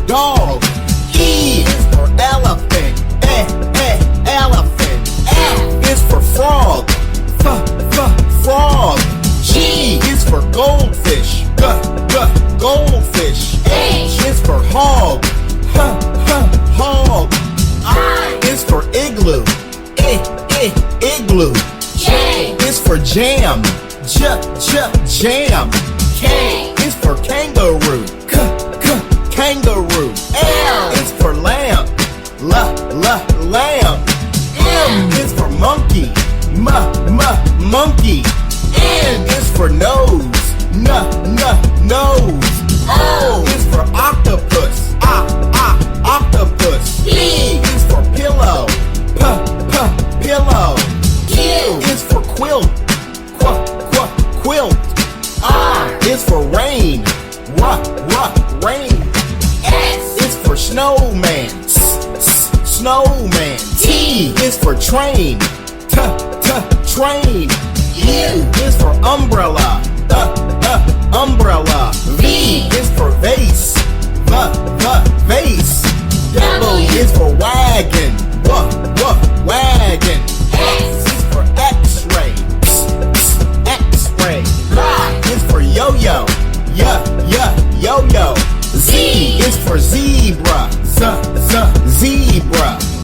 dog. E is for elephant. Elephant. F is for frog. Frog. G is for goldfish. Goldfish. H is for hog. Hog. I is for igloo. Igloo. J is for jam. Jam. K is for kangaroo. Kangaroo. L is for lamb. Lamb. M is for monkey. Monkey. N is for nose. Nose. O is for octopus. Octopus. P is for pillow. Pillow. Q is for quilt. Quilt. R is for rain. Rain. S is for snowman. Snowman. T is for train. Train.